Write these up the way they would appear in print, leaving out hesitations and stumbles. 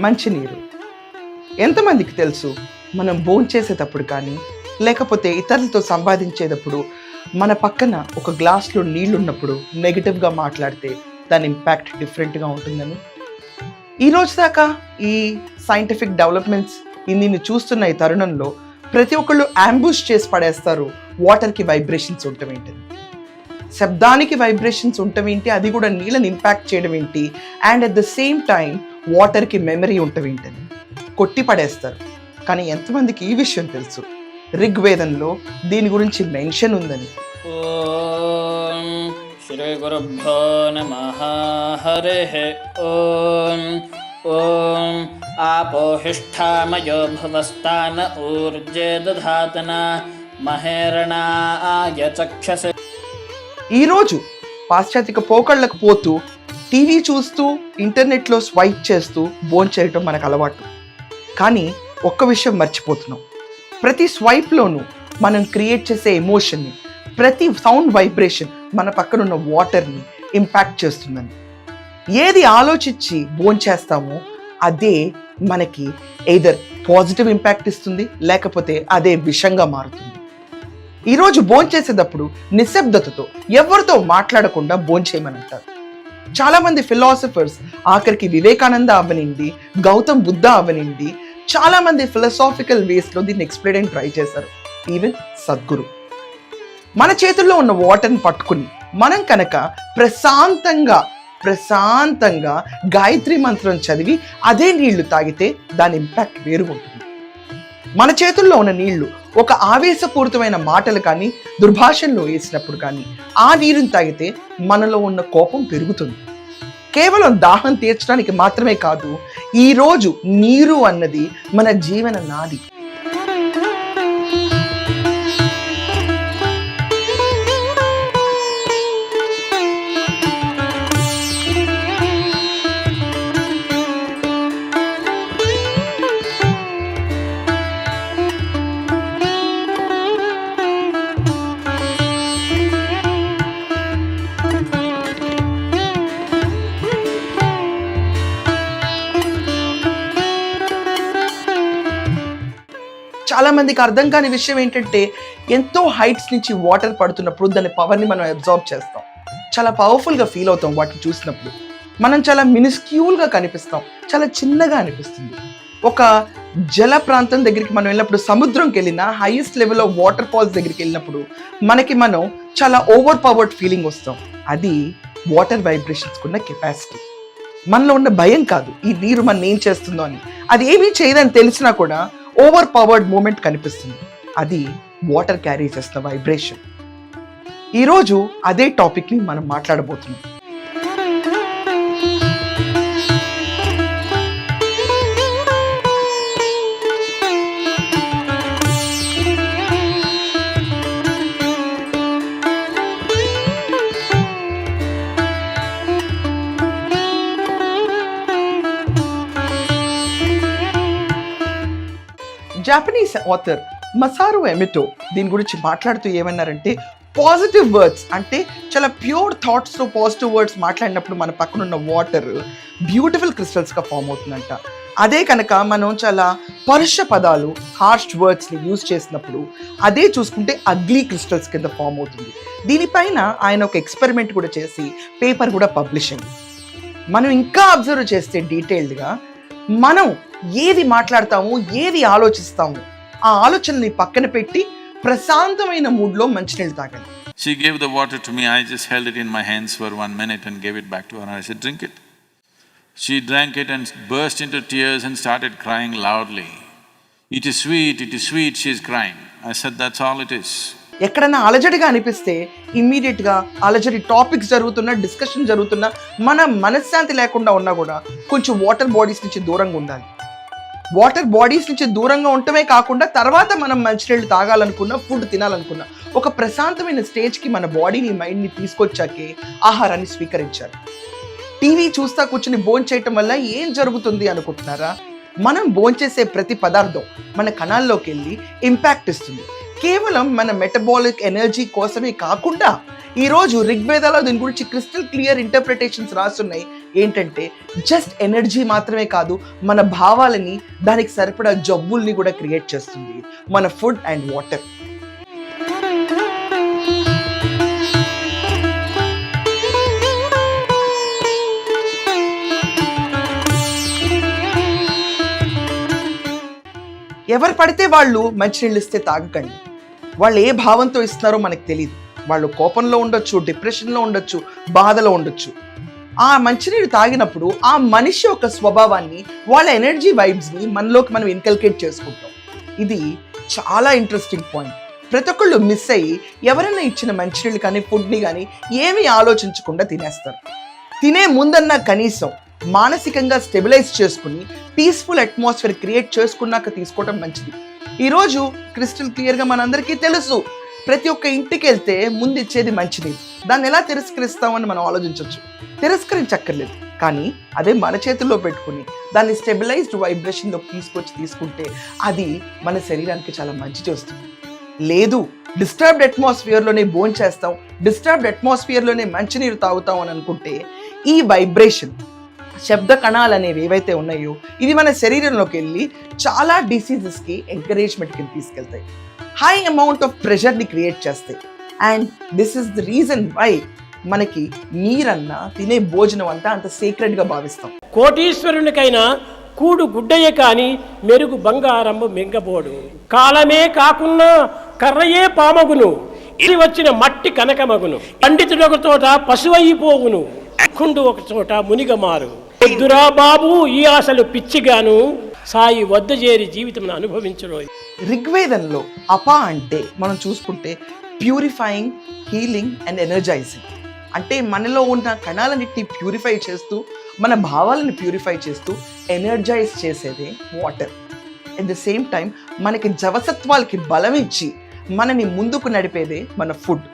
మంచినీరు. ఎంతమందికి తెలుసు మనం భోంచేసేటప్పుడు కానీ లేకపోతే ఇతరులతో సంపాదించేటప్పుడు మన పక్కన ఒక గ్లాస్లో నీళ్ళు ఉన్నప్పుడు నెగిటివ్గా మాట్లాడితే దాని ఇంపాక్ట్ డిఫరెంట్గా ఉంటుందని. ఈరోజు దాకా ఈ సైంటిఫిక్ డెవలప్మెంట్స్ దీన్ని చూస్తున్న ఈ తరుణంలో ప్రతి ఒక్కళ్ళు అంబుష్ చేసి పడేస్తారు. వాటర్కి వైబ్రేషన్స్ ఉండటం ఏంటి, శబ్దానికి వైబ్రేషన్స్ ఉండటం ఏంటి, అది కూడా నీళ్ళని ఇంపాక్ట్ చేయడం ఏంటి, and at the same time వాటర్కి మెమరీ ఉండటం ఏంటని కొట్టి పడేస్తారు. కానీ ఎంతమందికి ఈ విషయం తెలుసు? ఋగ్వేదంలో దీని గురించి మెన్షన్ ఉందని. ఓం శ్రీ గురుభ్యో నమః. హరిః ఓం. ఓం ఆపోహిష్ఠామయో భువస్తాన ఊర్జే దధాతన మహేరణాయ చక్షసే. ఈరోజు పాశ్చాత్యక పోకళ్ళకు పోతూ టీవీ చూస్తూ ఇంటర్నెట్లో స్వైప్ చేస్తూ భోంచేయటం మనకు అలవాటు. కానీ ఒక్క విషయం మర్చిపోతున్నాం, ప్రతి స్వైప్లోనూ మనం క్రియేట్ చేసే ఎమోషన్ని, ప్రతి సౌండ్ వైబ్రేషన్ మన పక్కనున్న వాటర్ని ఇంపాక్ట్ చేస్తుందని. ఏది ఆలోచించి భోంచేస్తామో అదే మనకి ఎయిదర్ పాజిటివ్ ఇంపాక్ట్ ఇస్తుంది, లేకపోతే అదే విషంగా మారుతుంది. ఈరోజు భోంచేసేటప్పుడు నిశ్శబ్దతతో ఎవరితో మాట్లాడకుండా భోంచేయమని అంటారు. చాలామంది ఫిలాసఫర్స్, ఆఖరికి వివేకానంద అవనింది, గౌతమ్ బుద్ధ అవనింది, చాలామంది ఫిలసాఫికల్ వేస్లో దీన్ని ఎక్స్ప్లెయిన్ ట్రై చేశారు. ఈవెన్ సద్గురు. మన చేతుల్లో ఉన్న వాటర్ని పట్టుకుని మనం కనుక ప్రశాంతంగా గాయత్రి మంత్రం చదివి అదే నీళ్లు తాగితే దాని ఇంపాక్ట్ వేరుగా ఉంటుంది. మన చేతుల్లో ఉన్న నీళ్లు ఒక ఆవేశపూరితమైన మాటలు కానీ దుర్భాషణలో వేసినప్పుడు కానీ ఆ నీరుని తాగితే మనలో ఉన్న కోపం పెరుగుతుంది. కేవలం దాహం తీర్చడానికి మాత్రమే కాదు, ఈరోజు నీరు అన్నది మన జీవన నాడి. చాలా మందికి అర్థం కాని విషయం ఏంటంటే, ఎంతో హైట్స్ నుంచి వాటర్ పడుతున్నప్పుడు దాని పవర్ని మనం అబ్జార్బ్ చేస్తాం, చాలా పవర్ఫుల్గా ఫీల్ అవుతాం. వాటిని చూసినప్పుడు మనం చాలా మినిస్క్యూల్గా కనిపిస్తాం, చాలా చిన్నగా అనిపిస్తుంది. ఒక జల ప్రాంతం దగ్గరికి మనం వెళ్ళినప్పుడు, సముద్రంకి వెళ్ళినా, highest level of water falls దగ్గరికి వెళ్ళినప్పుడు మనం చాలా ఓవర్ పవర్డ్ ఫీలింగ్ వస్తాం. అది వాటర్ వైబ్రేషన్స్ ఉన్న కెపాసిటీ. మనలో ఉన్న భయం కాదు ఈ నీరు మన ఏం చేస్తుందో అని. అది ఏమీ చేయదని తెలిసినా కూడా ఓవర్ పవర్డ్ మూమెంట్ కనిపిస్తుంది. అది వాటర్ క్యారీ చేస్తున్న వైబ్రేషన్. ఈరోజు అదే టాపిక్ని మనం మాట్లాడబోతున్నాం. జాపనీస్ ఆథర్ మసారు ఎమిటో దీని గురించి మాట్లాడుతూ ఏమన్నారంటే, పాజిటివ్ వర్డ్స్ అంటే చాలా ప్యూర్ థాట్స్తో పాజిటివ్ వర్డ్స్ మాట్లాడినప్పుడు మన పక్కనున్న వాటర్ బ్యూటిఫుల్ క్రిస్టల్స్గా ఫామ్ అవుతుందంట. అదే కనుక మనం చాలా పరుష పదాలు, హార్ష్ వర్డ్స్ని యూజ్ చేసినప్పుడు అదే చూసుకుంటే అగ్లీ క్రిస్టల్స్ కింద ఫామ్ అవుతుంది. దీనిపైన ఆయన ఒక ఎక్స్పెరిమెంట్ కూడా చేసి పేపర్ కూడా పబ్లిష్ అయింది. మనం ఇంకా అబ్జర్వ్ చేస్తే డీటెయిల్డ్గా మనం ఏది మాట్లాడతాము, ఏది ఆలోచిస్తాము, ఆ ఆలోచనని పక్కన పెట్టి ప్రశాంతమైన మూడ్లో మంచినీళ్ళు తాగాలి. She gave the water to me. I just held it in my hands for 1 minute and gave it back to her. I said, drink it. She drank it and burst into tears and started crying loudly. It is sweet, she is crying. I said, that's all it is. ఎక్కడన్నా అలజడిగా అనిపిస్తే ఇమ్మీడియట్గా అలజడి topics జరుగుతున్నా, discussion జరుగుతున్నా, మన మనశ్శాంతి లేకుండా ఉన్నా కూడా కొంచెం వాటర్ బాడీస్ నుంచి దూరంగా ఉండాలి. వాటర్ బాడీస్ నుంచి దూరంగా ఉండటమే కాకుండా తర్వాత మనం మంచినీళ్ళు తాగాలనుకున్నా, ఫుడ్ తినాలనుకున్నా ఒక ప్రశాంతమైన స్టేజ్కి మన బాడీని, మైండ్ని తీసుకొచ్చాకే ఆహారాన్ని స్వీకరించాలి. టీవీ చూస్తా కూర్చుని భోంచేయటం వల్ల ఏం జరుగుతుంది అనుకుంటున్నారా? మనం భోంచేసే ప్రతి పదార్థం మన కణాల్లోకి వెళ్ళి ఇంపాక్ట్ ఇస్తుంది. కేవలం మన మెటబాలిక్ ఎనర్జీ కోసమే కాకుండా ఈరోజు ఋగ్వేదాలో దీని గురించి క్రిస్టల్ క్లియర్ ఇంటర్ప్రిటేషన్స్ రాస్తున్నాయి. ఏంటంటే జస్ట్ ఎనర్జీ మాత్రమే కాదు, మన భావాలని, దానికి సరిపడా జబ్బుల్ని కూడా క్రియేట్ చేస్తుంది మన ఫుడ్ అండ్ వాటర్. ఎవరు పడితే వాళ్ళు మంచినీళ్ళు ఇస్తే తాగకండి. వాళ్ళు ఏ భావంతో ఇస్తున్నారో మనకు తెలియదు. వాళ్ళు కోపంలో ఉండొచ్చు, డిప్రెషన్లో ఉండొచ్చు, బాధలో ఉండొచ్చు. ఆ మంచినీళ్ళు తాగినప్పుడు ఆ మనిషి యొక్క స్వభావాన్ని, వాళ్ళ ఎనర్జీ వైబ్స్ని మనలోకి మనం ఇన్కల్కేట్ చేసుకుంటాం. ఇది చాలా ఇంట్రెస్టింగ్ పాయింట్. ప్రతి ఒక్కళ్ళు మిస్ అయ్యి ఎవరైనా ఇచ్చిన మంచినీళ్ళు కానీ ఫుడ్ని కానీ ఏమీ ఆలోచించకుండా తినేస్తారు. తినే ముందన్నా కనీసం మానసికంగా స్టెబిలైజ్ చేసుకుని పీస్ఫుల్ అట్మాస్ఫియర్ క్రియేట్ చేసుకున్నాక తీసుకోవడం మంచిది. ఈరోజు క్రిస్టల్ క్లియర్గా మనందరికీ తెలుసు, ప్రతి ఒక్క ఇంటికి వెళ్తే ముందు ఇచ్చేది మంచినీరు. దాన్ని ఎలా తిరస్కరిస్తామని మనం ఆలోచించవచ్చు. తిరస్కరించక్కర్లేదు, కానీ అదే మన చేతుల్లో పెట్టుకుని దాన్ని స్టెబిలైజ్డ్ వైబ్రేషన్లోకి తీసుకుంటే అది మన శరీరానికి చాలా మంచి చేస్తుంది. లేదు, డిస్టర్బ్డ్ అట్మాస్ఫియర్లోనే భోంచేస్తాం, డిస్టర్బ్డ్ అట్మాస్ఫియర్లోనే మంచినీరు తాగుతాం అని అనుకుంటే ఈ వైబ్రేషన్, శబ్ద కణాలు అనేవి ఏవైతే ఉన్నాయో ఇవి మన శరీరంలోకి వెళ్ళి చాలా డిసీజెస్కి ఎంకరేజ్మెంట్కి తీసుకెళ్తాయి. హై అమౌంట్ ఆఫ్ ప్రెషర్ని క్రియేట్ చేస్తాయి. And this is the reason why మనకి నీరన్నా, తినే భోజనం అంతా అంత సీక్రెట్గా భావిస్తాం. కోటీశ్వరునికైనా కూడు గుడ్డయే కాని మెరుగు బంగారము మెంగబోడు. కాలమే కాకున్నా కర్రయే పామగును, ఇది వచ్చిన మట్టి కనకమగును. పండితుడు ఒక చోట పశువైపోవును, కుండు ఒక చోట మునిగమారు. వద్దురా బాబు ఈ ఆశలు పిచ్చిగాను, సాయి వద్ద చేరి జీవితం అనుభవించరు. ఋగ్వేదంలో అప అంటే మనం చూసుకుంటే ప్యూరిఫైయింగ్, హీలింగ్ అండ్ ఎనర్జైజింగ్. అంటే మనలో ఉన్న కణాలన్నిటిని ప్యూరిఫై చేస్తూ, మన భావాలను ప్యూరిఫై చేస్తూ ఎనర్జైజ్ చేసేదే water. At the same time మనకి జవసత్వాలకి బలం ఇచ్చి మనని ముందుకు నడిపేదే మన ఫుడ్.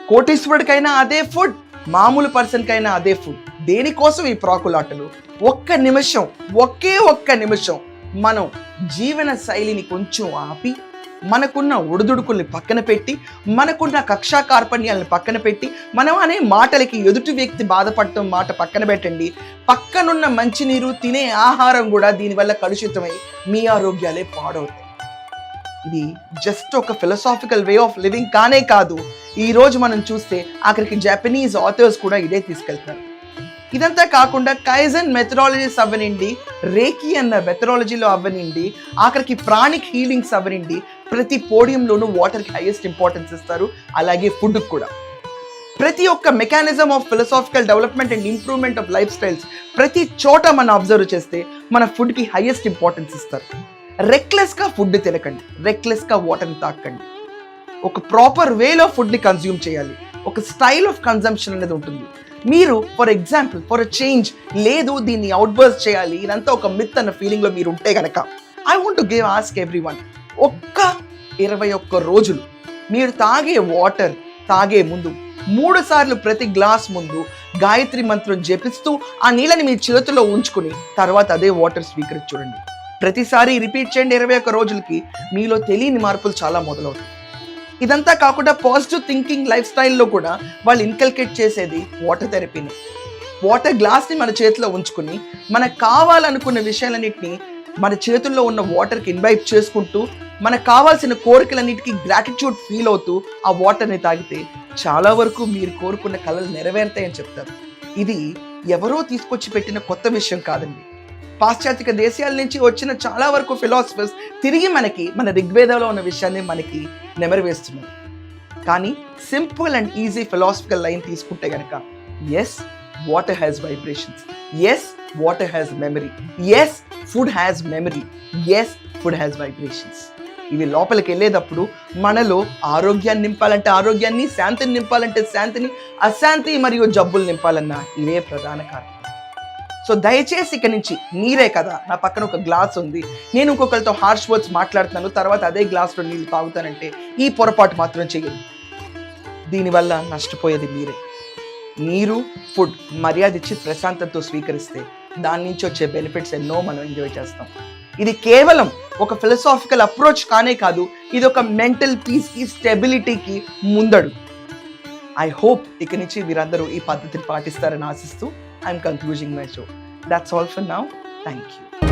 కోటీశ్వరుడికైనా అదే ఫుడ్, మామూలు పర్సన్కైనా అదే ఫుడ్. దేనికోసం ఈ ప్రాకులాటలు? ఒకే ఒక్క నిమిషం మనం జీవన శైలిని కొంచెం ఆపి, మనకున్న ఒడిదుడుకుల్ని పక్కన పెట్టి, మనకున్న కక్షా కార్పణ్యాలను పక్కన పెట్టి, మనం అనే మాటలకి ఎదుటి వ్యక్తి బాధపడటం మాట పక్కన పెట్టండి. పక్కనున్న మంచినీరు, తినే ఆహారం కూడా దీనివల్ల కలుషితమై మీ ఆరోగ్యాలే పాడవుతాయి. ఇది జస్ట్ ఒక ఫిలసాఫికల్ వే ఆఫ్ లివింగ్ కానే కాదు. ఈరోజు మనం చూస్తే ఆఖరికి జపనీస్ ఆథర్స్ కూడా ఇదే తీసుకెళ్తారు. ఇదంతా కాకుండా కైజన్ మెథడాలజీస్ అవ్వనండి, రేకి అన్న మెథడాలజీలో అవ్వనండి, ఆఖరికి ప్రాణిక్ హీలింగ్స్ అవ్వనండి, ప్రతి పోడియంలోనూ వాటర్కి హైయెస్ట్ ఇంపార్టెన్స్ ఇస్తారు. అలాగే ఫుడ్కి కూడా. ప్రతి ఒక్క mechanism of philosophical development and improvement of life styles ప్రతి చోట మనం అబ్జర్వ్ చేస్తే మన ఫుడ్కి హైయెస్ట్ ఇంపార్టెన్స్ ఇస్తారు. రెక్లెస్గా ఫుడ్ తినకండి, రెక్లెస్గా వాటర్ని తాకండి. ఒక ప్రాపర్ వేలో ఫుడ్ని కన్జ్యూమ్ చేయాలి. ఒక స్టైల్ ఆఫ్ కన్జంప్షన్ అనేది ఉంటుంది. మీరు for example for a change లేదు, దీన్ని అవుట్బర్స్ట్ చేయాలి, ఇదంతా ఒక మిత్ అన్న ఫీలింగ్లో మీరు ఉంటే కనుక I want to ask everyone, ఒక్క 21 రోజులు మీరు తాగే వాటర్ తాగే ముందు 3 సార్లు ప్రతి గ్లాస్ ముందు గాయత్రి మంత్రం జపిస్తూ ఆ నీళ్ళని మీ చేతిలో ఉంచుకుని తర్వాత అదే వాటర్ స్వీకరించి చూడండి. ప్రతిసారి రిపీట్ చేయండి. 21 రోజులకి మీలో తెలియని మార్పులు చాలా మొదలవుతాయి. ఇదంతా కాకుండా పాజిటివ్ థింకింగ్ లైఫ్ స్టైల్లో కూడా వాళ్ళు ఇన్కల్కేట్ చేసేది వాటర్ థెరపీని. వాటర్ గ్లాస్ని మన చేతిలో ఉంచుకుని మనకు కావాలనుకున్న విషయాలన్నింటినీ మన చేతుల్లో ఉన్న వాటర్కి ఇన్వైట్ చేసుకుంటూ, మనకు కావాల్సిన కోరికలన్నిటికీ గ్రాటిట్యూడ్ ఫీల్ అవుతూ ఆ వాటర్ని తాగితే చాలా వరకు మీరు కోరుకున్న కళలు నెరవేరుతాయని చెప్తారు. ఇది ఎవరో తీసుకొచ్చి పెట్టిన కొత్త విషయం కాదండి. పాశ్చాత్య దేశాల నుంచి వచ్చిన చాలా వరకు ఫిలాసఫర్స్ తిరిగి మన ఋగ్వేదంలో ఉన్న విషయాన్ని మనకి నెమరవేస్తున్నారు. కానీ simple and easy philosophical line తీసుకుంటే కనుక, yes water has vibrations, yes water has memory, yes food has memory, yes food has vibrations. ఇవి లోపలికి వెళ్ళేటప్పుడు మనలో ఆరోగ్యాన్ని నింపాలంటే ఆరోగ్యాన్ని, శాంతిని నింపాలంటే శాంతిని, అశాంతి మరియు జబ్బులు నింపాలన్నా ఇవే ప్రధాన కారణం. సో దయచేసి ఇక్కడి నుంచి నీరే కదా, నా పక్కన ఒక గ్లాస్ ఉంది, నేను ఇంకొకరితో హార్ష్ వర్డ్స్ మాట్లాడుతున్నాను, తర్వాత అదే గ్లాస్లో నీళ్ళు తాగుతానంటే ఈ పొరపాటు మాత్రం చేయదు. దీనివల్ల నష్టపోయేది మీరే. నీరు, ఫుడ్ మర్యాద ఇచ్చి ప్రశాంతతతో స్వీకరిస్తే దాని నుంచి వచ్చే బెనిఫిట్స్ ఎన్నో మనం ఎంజాయ్ చేస్తాం. ఇది కేవలం ఒక ఫిలసాఫికల్ అప్రోచ్ కానే కాదు, ఇది ఒక మెంటల్ పీస్కి, స్టెబిలిటీకి ముందడు. ఐ హోప్ ఇక నుంచి మీరందరూ ఈ పద్ధతిని పాటిస్తారని ఆశిస్తూ I'm concluding my show. That's all for now. Thank you.